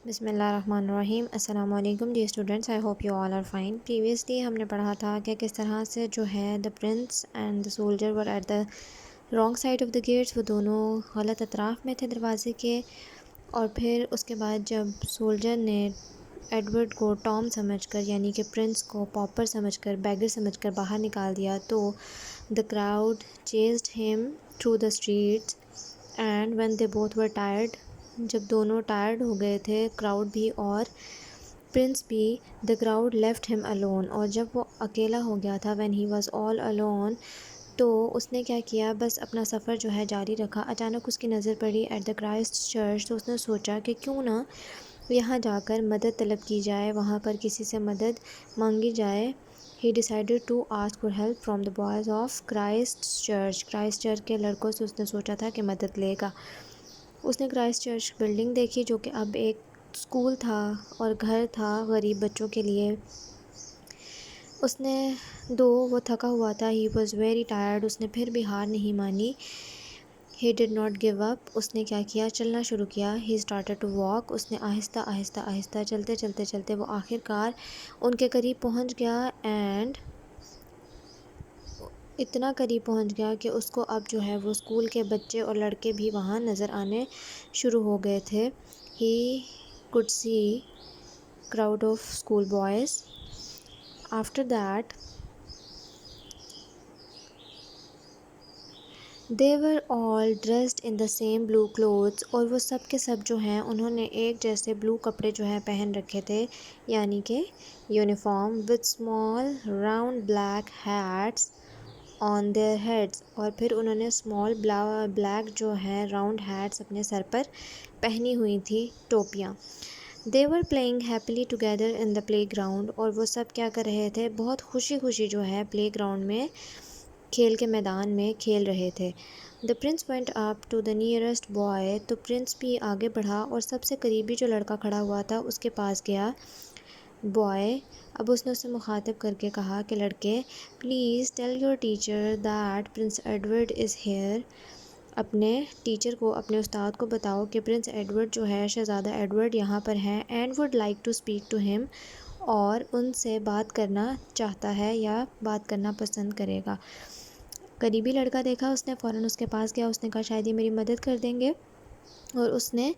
بسم اللہ الرحمن الرحیم۔ السلام علیکم dear students, I hope you all are fine. Previously ہم نے پڑھا تھا کہ کس طرح سے جو ہے the prince and the soldier were at the wrong side of the gates, وہ دونوں غلط اطراف میں تھے دروازے کے، اور پھر اس کے بعد جب سولجر نے ایڈورڈ کو ٹام سمجھ کر، یعنی کہ پرنس کو پاپر سمجھ کر، بیگر سمجھ کر باہر نکال دیا، تو دا کراؤڈ چیزڈ ہم through the streets and when they both were tired, جب دونوں ٹائرڈ ہو گئے تھے، کراؤڈ بھی اور پرنس بھی، دا کراؤڈ لیفٹ ہم الون، اور جب وہ اکیلا ہو گیا تھا، when he was all alone, تو اس نے کیا کیا، بس اپنا سفر جو ہے جاری رکھا۔ اچانک اس کی نظر پڑی ایٹ دا کرائسٹ چرچ، تو اس نے سوچا کہ کیوں نہ یہاں جا کر مدد طلب کی جائے، وہاں پر کسی سے مدد مانگی جائے۔ He decided to ask for help from the boys of Christ Church، Christ church کے لڑکوں سے اس نے سوچا تھا کہ مدد لے گا۔ اس نے کرائسٹ چرچ بلڈنگ دیکھی جو کہ اب ایک اسکول تھا اور گھر تھا غریب بچوں کے لیے۔ اس نے وہ تھکا ہوا تھا، he was very tired، اس نے پھر بھی ہار نہیں مانی۔ he did not give up، اس نے کیا کیا، چلنا شروع کیا۔ he started to walk، اس نے آہستہ آہستہ آہستہ چلتے چلتے چلتے وہ آخر کار ان کے قریب پہنچ گیا، اینڈ اتنا قریب پہنچ گیا کہ اس کو اب جو ہے وہ اسکول کے بچے اور لڑکے بھی وہاں نظر آنے شروع ہو گئے تھے۔ he could see crowd of school boys۔ after that they were all dressed in the same blue clothes، اور وہ سب کے سب جو ہیں انہوں نے ایک جیسے بلو کپڑے جو ہیں پہن رکھے تھے، یعنی کہ uniform, with small round black hats on their heads، اور پھر انہوں نے اسمال بلیک جو ہے راؤنڈ ہیٹس اپنے سر پر پہنی ہوئی تھی، ٹوپیاں۔ they were playing happily together in the playground، اور وہ سب کیا کر رہے تھے، بہت خوشی خوشی جو ہے پلے گراؤنڈ میں، کھیل کے میدان میں کھیل رہے تھے۔ the prince went up to the nearest boy، تو پرنس بھی آگے بڑھا اور سب سے قریبی جو لڑکا کھڑا ہوا تھا اس کے پاس گیا۔ بوائے، اب اس نے اسے مخاطب کر کے کہا کہ لڑکے، please tell your teacher that prince Edward is here, اپنے ٹیچر کو، اپنے استاد کو بتاؤ کہ پرنس ایڈورڈ جو ہے، شہزادہ ایڈورڈ یہاں پر ہیں، and would like to speak to ہم، اور ان سے بات کرنا چاہتا ہے یا بات کرنا پسند کرے گا۔ قریبی لڑکا دیکھا اس نے، فوراً اس کے پاس گیا، اس نے کہا شاید یہ میری مدد کر دیں گے، اور اس نے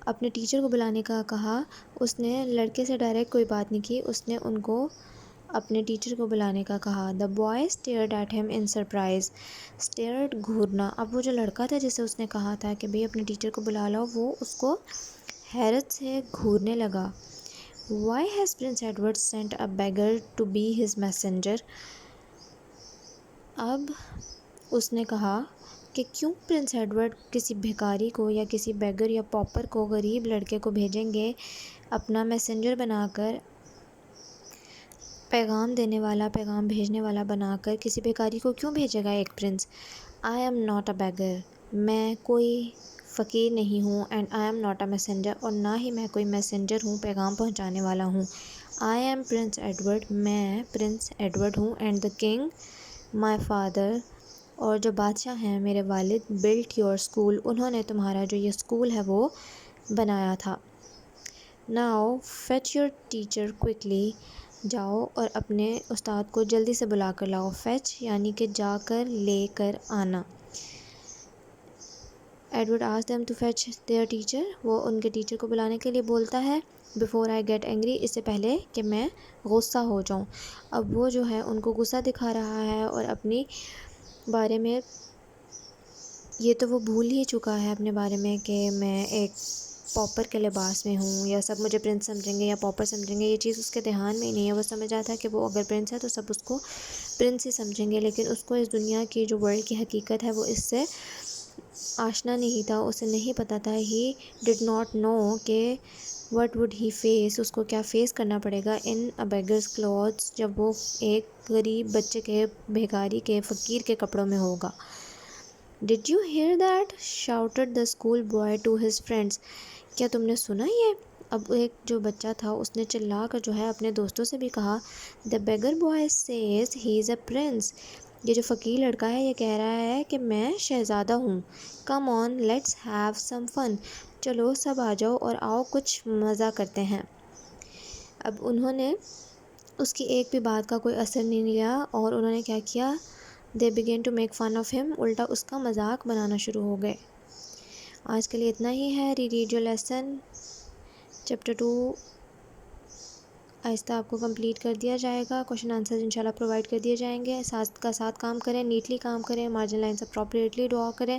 اپنے ٹیچر کو بلانے کا کہا۔ اس نے لڑکے سے ڈائریکٹ کوئی بات نہیں کی، اس نے ان کو اپنے ٹیچر کو بلانے کا کہا۔ the boy stared at him in surprise، stared گھورنا، اب وہ جو لڑکا تھا جسے اس نے کہا تھا کہ بھئی اپنے ٹیچر کو بلا لاؤ، وہ اس کو حیرت سے گھورنے لگا۔ why has Prince Edward sent a beggar to be his messenger، اب اس نے کہا کہ کیوں پرنس ایڈورڈ کسی بھکاری کو یا کسی بیگر یا پاپر کو، غریب لڑکے کو بھیجیں گے اپنا میسنجر بنا کر، پیغام دینے والا، پیغام بھیجنے والا بنا کر، کسی بھکاری کو کیوں بھیجے گا ایک prince. I am not a beggar، میں کوئی فقیر نہیں ہوں، and I am not a messenger، اور نہ ہی میں کوئی میسنجر ہوں، پیغام پہنچانے والا ہوں۔ I am Prince Edward، میں پرنس ایڈورڈ ہوں، and the king my father، اور جو بادشاہ ہیں میرے والد، built your school، انہوں نے تمہارا جو یہ اسکول ہے وہ بنایا تھا۔ now fetch your teacher quickly، جاؤ اور اپنے استاد کو جلدی سے بلا کر لاؤ۔ fetch یعنی کہ جا کر، لے کر آنا۔ Edward asked them to fetch their teacher، وہ ان کے ٹیچر کو بلانے کے لیے بولتا ہے۔ before I get angry، اس سے پہلے کہ میں غصہ ہو جاؤں۔ اب وہ جو ہے ان کو غصہ دکھا رہا ہے، اور اپنی بارے میں، یہ تو وہ بھول ہی چکا ہے اپنے بارے میں کہ میں ایک پاپر کے لباس میں ہوں، یا سب مجھے پرنس سمجھیں گے یا پاپر سمجھیں گے، یہ چیز اس کے دھیان میں ہی نہیں ہے۔ وہ سمجھ رہا تھا کہ وہ اگر پرنس ہے تو سب اس کو پرنس ہی سمجھیں گے، لیکن اس کو اس دنیا کی جو ورلڈ کی حقیقت ہے وہ اس سے آشنا نہیں تھا، اسے نہیں پتہ تھا۔ he did not know کہ what would he face، اس کو کیا فیس کرنا پڑے گا in a beggar's clothes، جب وہ ایک غریب بچے کے، بھیکاری کے، فقیر کے کپڑوں میں ہوگا۔ did you hear that shouted the school boy to his friends، کیا تم نے سنا یہ، اب ایک جو بچہ تھا اس نے چلا کر جو ہے اپنے دوستوں سے بھی کہا۔ the beggar boy says he is a prince، یہ جو فقیر لڑکا ہے یہ کہہ رہا ہے کہ میں شہزادہ ہوں۔ come on let's have some fun، چلو سب آ جاؤ اور آؤ کچھ مزہ کرتے ہیں۔ اب انہوں نے اس کی ایک بھی بات کا کوئی اثر نہیں لیا اور انہوں نے کیا کیا، they begin to make fun of ہم، الٹا اس کا مذاق بنانا شروع ہو گئے۔ آج کے لیے اتنا ہی ہے۔ ری ریڈ یور لیسن چیپٹر 2 آہستہ آپ کو کمپلیٹ کر دیا جائے گا، کوشچن آنسر انشاءاللہ پرووائڈ کر دیے جائیں گے، ساتھ کا ساتھ کام کریں، نیٹلی کام کریں، مارجن لائنس اپروپریٹلی ڈرا کریں۔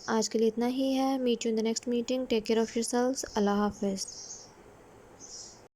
آج کے لیے اتنا ہی ہے۔ Meet you in the next meeting, take care of yourselves, اللہ حافظ۔